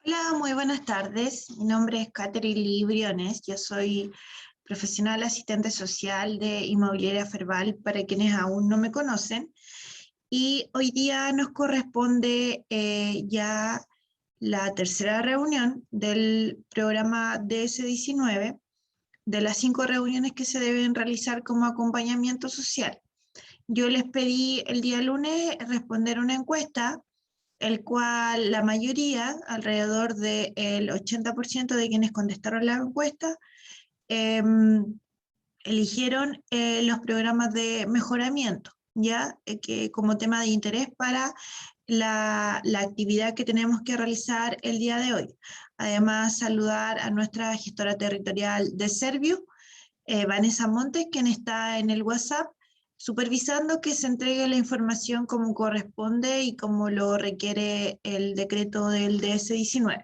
Hola, muy buenas tardes. Mi nombre es Catherine Lee Briones. Yo soy profesional asistente social de Inmobiliaria Ferval, para quienes aún no me conocen. Y hoy día nos corresponde ya la tercera reunión del programa DS19, de las 5 reuniones que se deben realizar como acompañamiento social. Yo les pedí el día lunes responder una encuesta, el cual la mayoría, alrededor del 80% de quienes contestaron la encuesta, eh, eligieron los programas de mejoramiento, ya que como tema de interés para la actividad que tenemos que realizar el día de hoy. Además, saludar a nuestra gestora territorial de Servio, Vanessa Montes, quien está en el WhatsApp, supervisando que se entregue la información como corresponde y como lo requiere el decreto del DS19.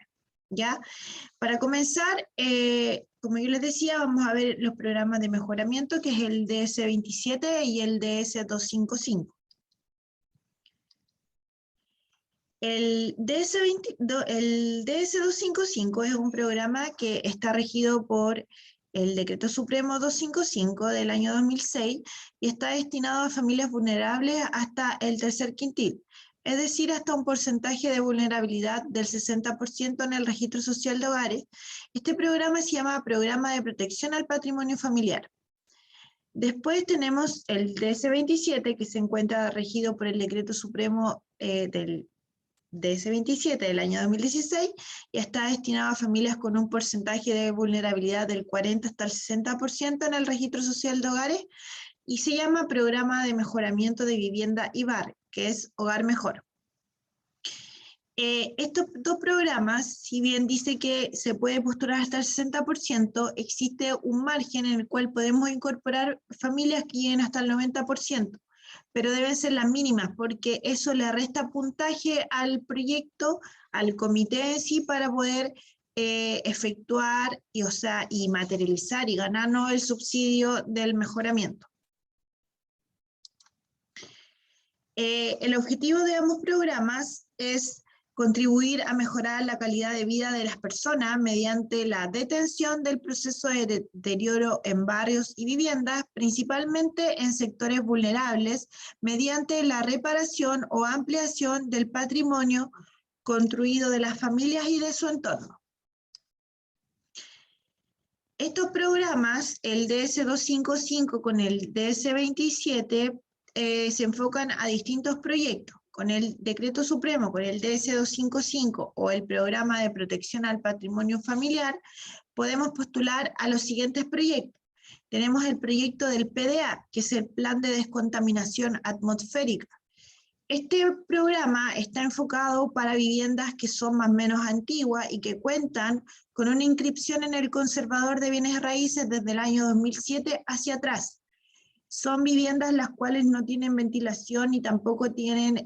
¿Ya? Para comenzar, como yo les decía, vamos a ver los programas de mejoramiento, que es el DS27 y el DS255. El DS255 es un programa que está regido por el Decreto Supremo 255 del año 2006 y está destinado a familias vulnerables hasta el tercer quintil, es decir, hasta un porcentaje de vulnerabilidad del 60% en el registro social de hogares. Este programa se llama Programa de Protección al Patrimonio Familiar. Después tenemos el DS27, que se encuentra regido por el Decreto Supremo del DS27 del año 2016 y está destinado a familias con un porcentaje de vulnerabilidad del 40 hasta el 60% en el registro social de hogares, y se llama Programa de Mejoramiento de Vivienda y Barrio, que es Hogar Mejor. Estos dos programas, si bien dice que se puede postular hasta el 60%, existe un margen en el cual podemos incorporar familias que lleguen hasta el 90%, pero deben ser las mínimas, porque eso le resta puntaje al proyecto, al comité en sí, para poder efectuar y materializar y ganarnos el subsidio del mejoramiento. El objetivo de ambos programas es contribuir a mejorar la calidad de vida de las personas mediante la detención del proceso de deterioro en barrios y viviendas, principalmente en sectores vulnerables, mediante la reparación o ampliación del patrimonio construido de las familias y de su entorno. Estos programas, el DS255 con el DS27, se enfocan a distintos proyectos. Con el Decreto Supremo, con el DS255 o el Programa de Protección al Patrimonio Familiar, podemos postular a los siguientes proyectos. Tenemos el proyecto del PDA, que es el Plan de Descontaminación Atmosférica. Este programa está enfocado para viviendas que son más o menos antiguas y que cuentan con una inscripción en el Conservador de Bienes Raíces desde el año 2007 hacia atrás. Son viviendas las cuales no tienen ventilación y tampoco tienen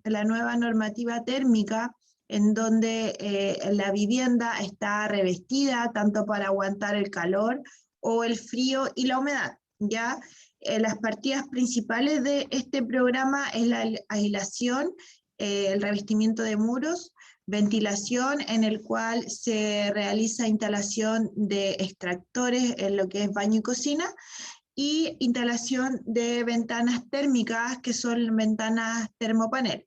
la nueva normativa térmica, en donde la vivienda está revestida tanto para aguantar el calor o el frío y la humedad, ¿ya? Las partidas principales de este programa es la aislación, el revestimiento de muros, ventilación, en el cual se realiza instalación de extractores en lo que es baño y cocina, y instalación de ventanas térmicas, que son ventanas termopanel.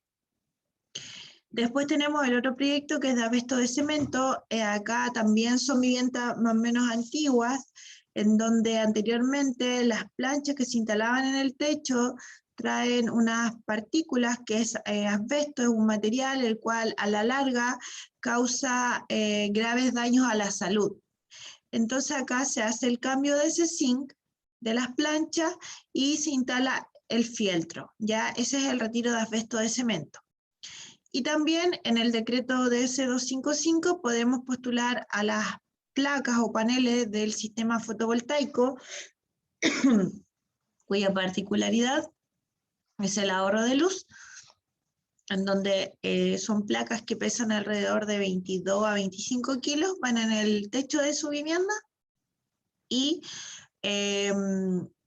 Después tenemos el otro proyecto, que es de asbesto de cemento. Acá también son viviendas más o menos antiguas, en donde anteriormente las planchas que se instalaban en el techo traen unas partículas, que es asbesto, es un material el cual a la larga causa graves daños a la salud. Entonces acá se hace el cambio de ese zinc de las planchas y se instala el fieltro, ya ese es el retiro de asbesto de cemento. Y también en el decreto DS255 podemos postular a las placas o paneles del sistema fotovoltaico, cuya particularidad es el ahorro de luz, en donde son placas que pesan alrededor de 22 a 25 kilos, van en el techo de su vivienda y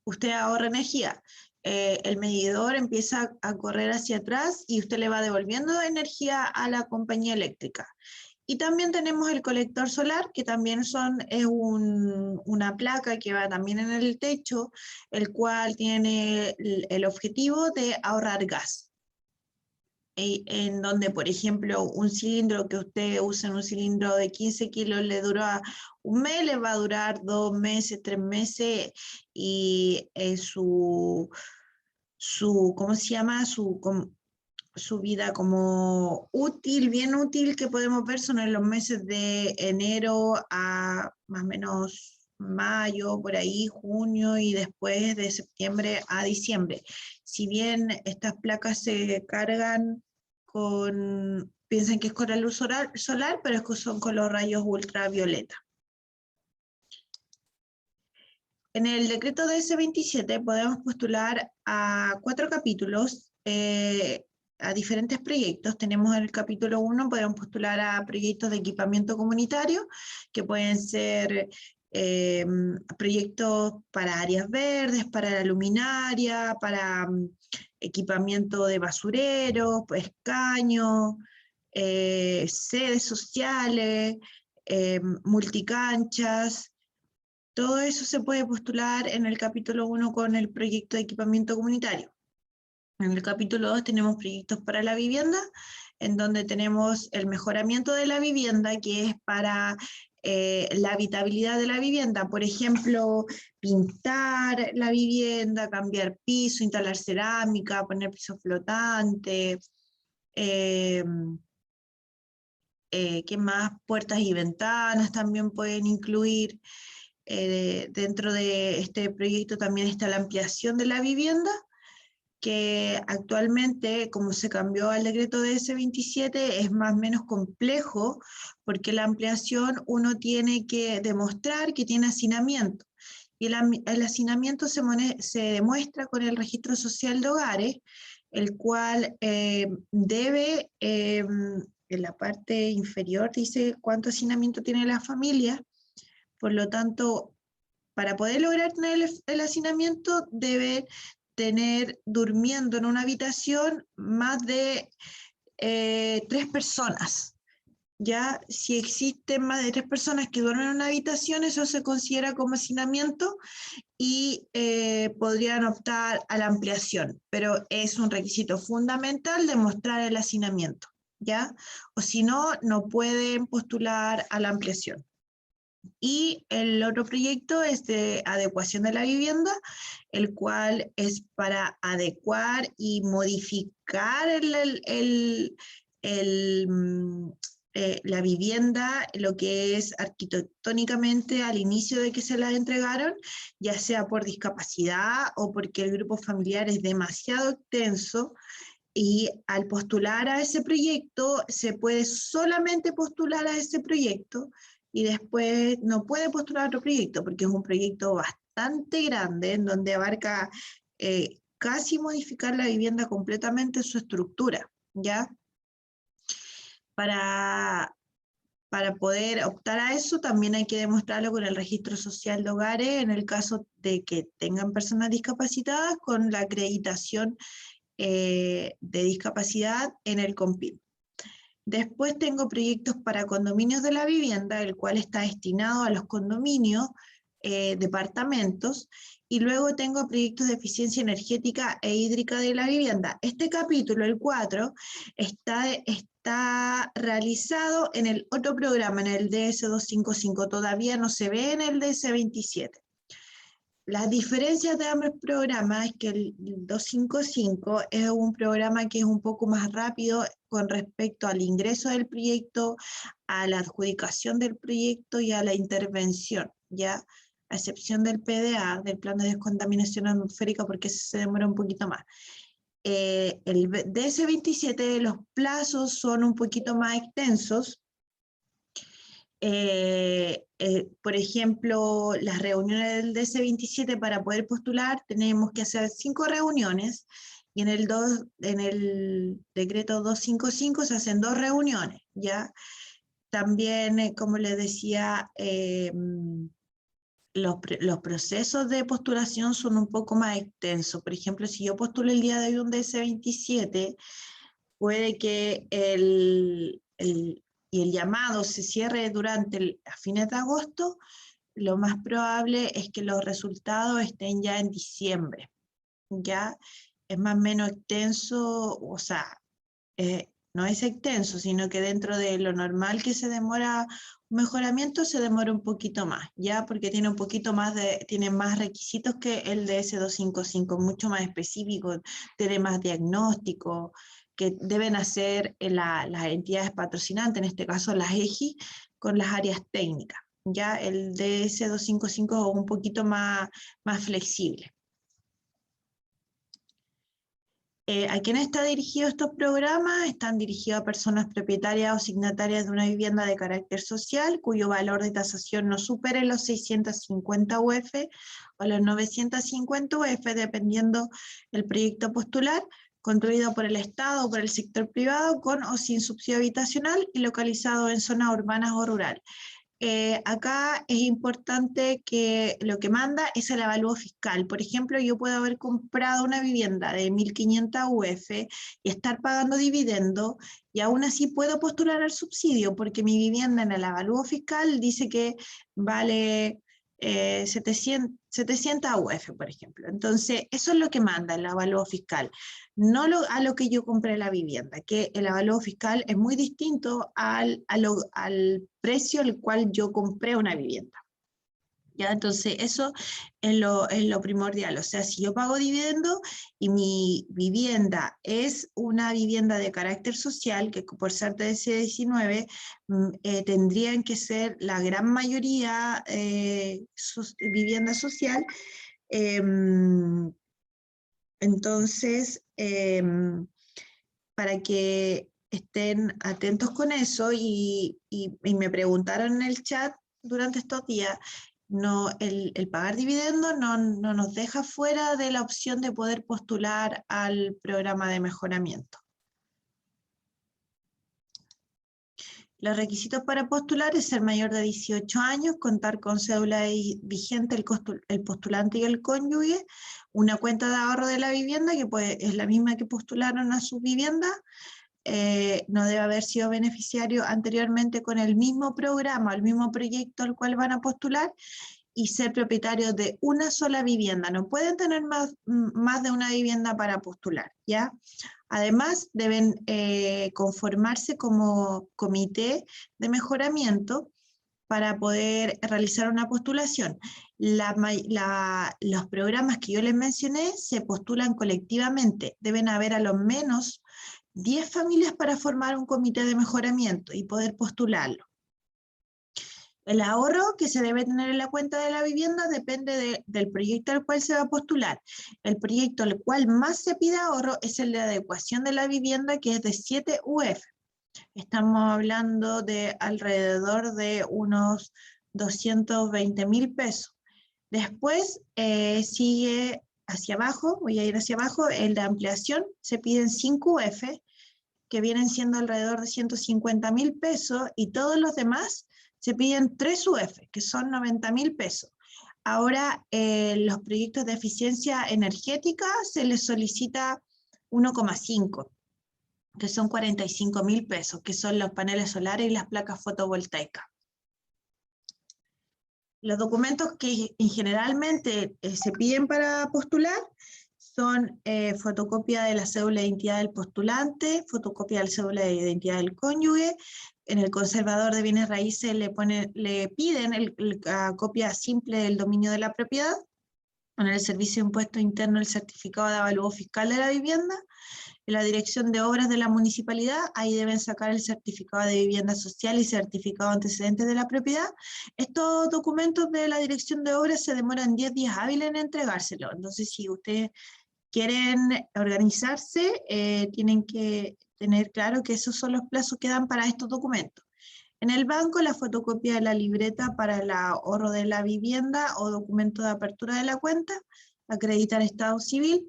usted ahorra energía. El medidor empieza a correr hacia atrás y usted le va devolviendo energía a la compañía eléctrica. Y también tenemos el colector solar, que también es una placa que va también en el techo, el cual tiene el objetivo de ahorrar gas. En donde, por ejemplo, un cilindro que usted usa, un cilindro de 15 kilos, le dura un mes, le va a durar 2 meses, 3 meses, y ¿cómo se llama? Su vida como útil, bien útil, que podemos ver son en los meses de enero a más o menos mayo, por ahí, junio, y después de septiembre a diciembre. Si bien estas placas se cargan piensan que es con la luz solar, pero es que son con los rayos ultravioleta. En el decreto DS27 podemos postular a 4 capítulos, a diferentes proyectos. Tenemos el capítulo 1, podemos postular a proyectos de equipamiento comunitario, que pueden ser proyectos para áreas verdes, para la luminaria, para equipamiento de basureros, escaños, sedes sociales, multicanchas. Todo eso se puede postular en el capítulo 1 con el proyecto de equipamiento comunitario. En el capítulo 2 tenemos proyectos para la vivienda, en donde tenemos el mejoramiento de la vivienda, que es para la habitabilidad de la vivienda. Por ejemplo, pintar la vivienda, cambiar piso, instalar cerámica, poner piso flotante, ¿qué más? Puertas y ventanas también pueden incluir. Dentro de este proyecto también está la ampliación de la vivienda, que actualmente, como se cambió al decreto DS27, es más o menos complejo, porque la ampliación uno tiene que demostrar que tiene hacinamiento, y el hacinamiento se demuestra con el registro social de hogares, el cual debe, en la parte inferior dice cuánto hacinamiento tiene la familia. Por lo tanto, para poder lograr tener el hacinamiento, debe tener durmiendo en una habitación más de 3 personas. Ya, si existen más de 3 personas que duermen en una habitación, eso se considera como hacinamiento y podrían optar a la ampliación, pero es un requisito fundamental demostrar el hacinamiento, ¿ya? O si no, no pueden postular a la ampliación. Y el otro proyecto es de adecuación de la vivienda, el cual es para adecuar y modificar la vivienda, lo que es arquitectónicamente al inicio de que se la entregaron, ya sea por discapacidad o porque el grupo familiar es demasiado extenso. Y al postular a ese proyecto, se puede solamente postular a ese proyecto, y después no puede postular a otro proyecto, porque es un proyecto bastante grande, en donde abarca casi modificar la vivienda completamente en su estructura, ¿ya? Para poder optar a eso, también hay que demostrarlo con el registro social de hogares, en el caso de que tengan personas discapacitadas, con la acreditación de discapacidad en el CONPIB. Después tengo proyectos para condominios de la vivienda, el cual está destinado a los condominios, departamentos, y luego tengo proyectos de eficiencia energética e hídrica de la vivienda. Este capítulo, el 4, está realizado en el otro programa, en el DS255, todavía no se ve en el DS27. Las diferencias de ambos programas es que el 255 es un programa que es un poco más rápido con respecto al ingreso del proyecto, a la adjudicación del proyecto y a la intervención, ¿ya? A excepción del PDA, del Plan de Descontaminación Atmosférica, porque se demora un poquito más. El DS27, los plazos son un poquito más extensos. Por ejemplo, las reuniones del DS27, para poder postular tenemos que hacer 5 reuniones, y en el decreto 255 se hacen 2 reuniones, ¿ya? También, como les decía, los procesos de postulación son un poco más extensos. Por ejemplo, si yo postulo el día de hoy un DS27, puede que y el llamado se cierre a fines de agosto, lo más probable es que los resultados estén ya en diciembre. Ya es más o menos extenso, o sea, no es extenso, sino que dentro de lo normal que se demora un mejoramiento, se demora un poquito más, ya porque tiene un poquito más tiene más requisitos que el DS255, mucho más específico, tiene más diagnóstico, que deben hacer las entidades patrocinantes, en este caso las EGI, con las áreas técnicas. Ya el DS255 es un poquito más flexible. ¿A quién está dirigido estos programas? Están dirigidos a personas propietarias o signatarias de una vivienda de carácter social, cuyo valor de tasación no supere los 650 UF o los 950 UF, dependiendo del proyecto a postular, construido por el Estado o por el sector privado, con o sin subsidio habitacional y localizado en zonas urbanas o rurales. Acá es importante que lo que manda es el avalúo fiscal. Por ejemplo, yo puedo haber comprado una vivienda de 1.500 UF y estar pagando dividendo, y aún así puedo postular al subsidio, porque mi vivienda en el avalúo fiscal dice que vale 700 UF, por ejemplo. Entonces, eso es lo que manda el avalúo fiscal, no a lo que yo compré la vivienda, que el avalúo fiscal es muy distinto al precio al cual yo compré una vivienda. ¿Ya? Entonces eso es lo primordial, o sea, si yo pago dividendo y mi vivienda es una vivienda de carácter social, que por ser DS19 tendrían que ser la gran mayoría vivienda social, entonces para que estén atentos con eso, y me preguntaron en el chat durante estos días, no, el pagar dividendos no nos deja fuera de la opción de poder postular al programa de mejoramiento. Los requisitos para postular es ser mayor de 18 años, contar con cédula vigente el postulante y el cónyuge, una cuenta de ahorro de la vivienda, que es la misma que postularon a su vivienda, no debe haber sido beneficiario anteriormente con el mismo programa, el mismo proyecto al cual van a postular, y ser propietario de una sola vivienda. No pueden tener más de una vivienda para postular, ¿ya? Además, deben conformarse como comité de mejoramiento para poder realizar una postulación. Los programas que yo les mencioné se postulan colectivamente. Deben haber a lo menos 10 familias para formar un comité de mejoramiento y poder postularlo. El ahorro que se debe tener en la cuenta de la vivienda depende del proyecto al cual se va a postular. El proyecto al cual más se pide ahorro es el de adecuación de la vivienda, que es de 7 UF. Estamos hablando de alrededor de unos 220.000 pesos. Después sigue hacia abajo, voy a ir hacia abajo, el de ampliación se piden 5 UF, que vienen siendo alrededor de 150.000 pesos, y todos los demás se piden 3 UF, que son 90.000 pesos. Ahora, los proyectos de eficiencia energética se les solicita 1,5, que son 45.000 pesos, que son los paneles solares y las placas fotovoltaicas. Los documentos que generalmente se piden para postular son fotocopia de la cédula de identidad del postulante, fotocopia de la cédula de identidad del cónyuge. En el conservador de bienes raíces le piden la copia simple del dominio de la propiedad. En el servicio de impuesto interno, el certificado de avalúo fiscal de la vivienda. En la dirección de obras de la municipalidad, ahí deben sacar el certificado de vivienda social y certificado de antecedentes de la propiedad. Estos documentos de la dirección de obras se demoran 10 días hábiles en entregárselo. Entonces, si ustedes quieren organizarse, tienen que tener claro que esos son los plazos que dan para estos documentos. En el banco, la fotocopia de la libreta para el ahorro de la vivienda o documento de apertura de la cuenta, acreditar estado civil,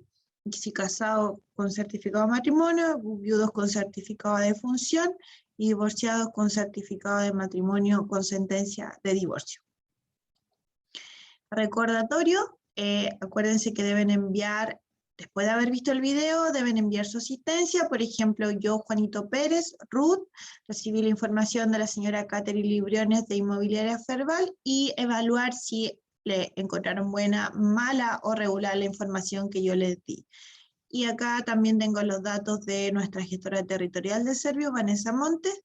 si casado con certificado de matrimonio, viudos con certificado de defunción y divorciados con certificado de matrimonio con sentencia de divorcio. Recordatorio, acuérdense que deben enviar después de haber visto el video, deben enviar su asistencia. Por ejemplo, yo, Juanito Pérez, Ruth, recibí la información de la señora Catherine Libriones de Inmobiliaria Ferbal y evaluar si le encontraron buena, mala o regular la información que yo les di. Y acá también tengo los datos de nuestra gestora territorial de servicios, Vanessa Montes,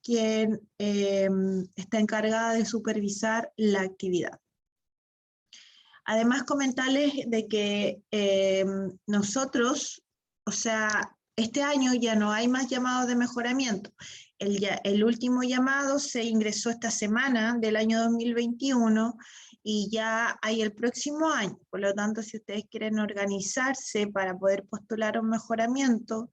quien está encargada de supervisar la actividad. Además, comentarles de que nosotros, o sea, este año ya no hay más llamados de mejoramiento. El último llamado se ingresó esta semana del año 2021 y ya hay el próximo año. Por lo tanto, si ustedes quieren organizarse para poder postular un mejoramiento,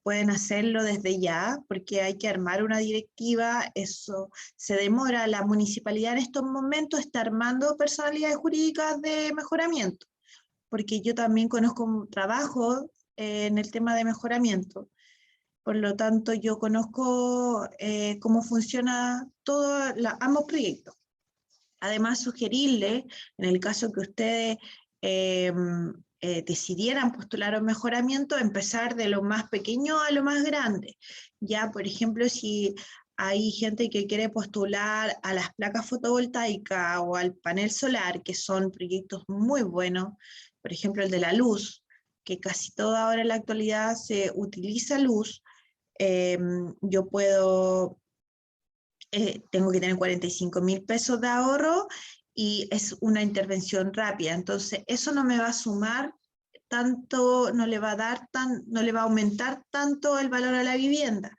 pueden hacerlo desde ya, porque hay que armar una directiva, eso se demora. La municipalidad en estos momentos está armando personalidades jurídicas de mejoramiento, porque yo también conozco un trabajo en el tema de mejoramiento, por lo tanto yo conozco cómo funciona todo, ambos proyectos. Además, sugerirle, en el caso que ustedes decidieran postular un mejoramiento, empezar de lo más pequeño a lo más grande. Ya, por ejemplo, si hay gente que quiere postular a las placas fotovoltaicas o al panel solar, que son proyectos muy buenos, por ejemplo el de la luz, que casi toda ahora en la actualidad se utiliza luz, yo puedo... tengo que tener 45.000 pesos de ahorro y es una intervención rápida, entonces eso no me va a sumar tanto, no le va a aumentar tanto el valor a la vivienda.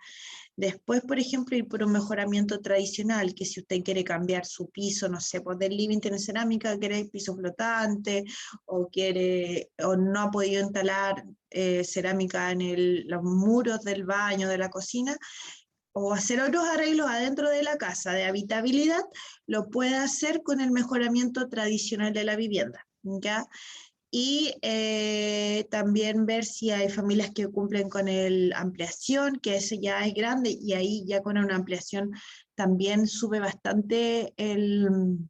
Después, por ejemplo, ir por un mejoramiento tradicional, que si usted quiere cambiar su piso, no sé, pues del living tiene cerámica, quiere piso flotante, o no ha podido instalar cerámica en los muros del baño, de la cocina, o hacer otros arreglos adentro de la casa de habitabilidad, lo puede hacer con el mejoramiento tradicional de la vivienda, ¿ya? Y también ver si hay familias que cumplen con la ampliación, que ese ya es grande, y ahí ya con una ampliación también sube bastante el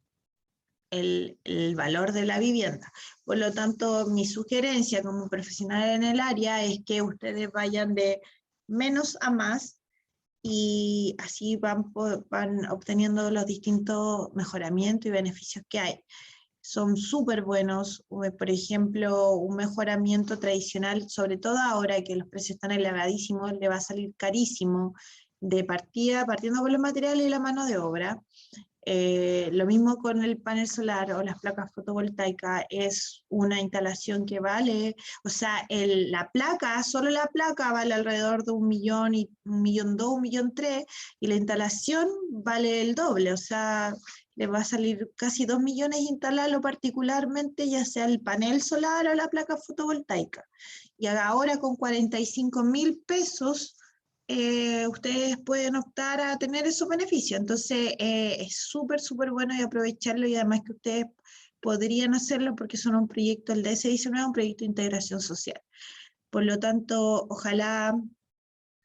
valor de la vivienda. Por lo tanto, mi sugerencia como profesional en el área es que ustedes vayan de menos a más, y así van obteniendo los distintos mejoramientos y beneficios que hay. Son súper buenos. Por ejemplo, un mejoramiento tradicional, sobre todo ahora que los precios están elevadísimos, le va a salir carísimo de partida, partiendo por los materiales y la mano de obra. Lo mismo con el panel solar o las placas fotovoltaicas, es una instalación que vale, o sea, la placa, solo la placa vale alrededor de 1.000.000 y 1.200.000, 1.300.000, y la instalación vale el doble, o sea, le va a salir casi 2 millones instalarlo particularmente, ya sea el panel solar o la placa fotovoltaica. Y ahora con 45.000 pesos, ustedes pueden optar a tener esos beneficios. Entonces es súper, súper bueno y aprovecharlo, y además que ustedes podrían hacerlo porque son un proyecto, el DS19 es un proyecto de integración social. Por lo tanto, ojalá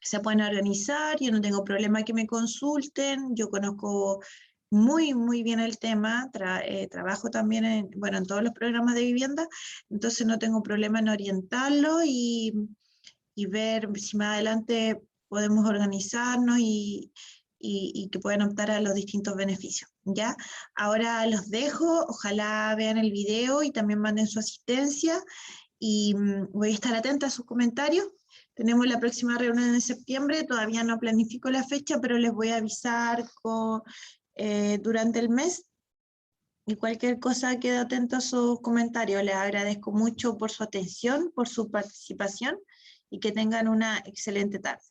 se puedan organizar. Yo no tengo problema que me consulten, yo conozco muy, muy bien el tema, trabajo también en todos los programas de vivienda, entonces no tengo problema en orientarlo y ver si más adelante podemos organizarnos y que puedan optar a los distintos beneficios, ¿ya? Ahora los dejo, ojalá vean el video y también manden su asistencia, y voy a estar atenta a sus comentarios. Tenemos la próxima reunión en septiembre, todavía no planifico la fecha, pero les voy a avisar durante el mes, y cualquier cosa quedo atento a sus comentarios. Les agradezco mucho por su atención, por su participación, y que tengan una excelente tarde.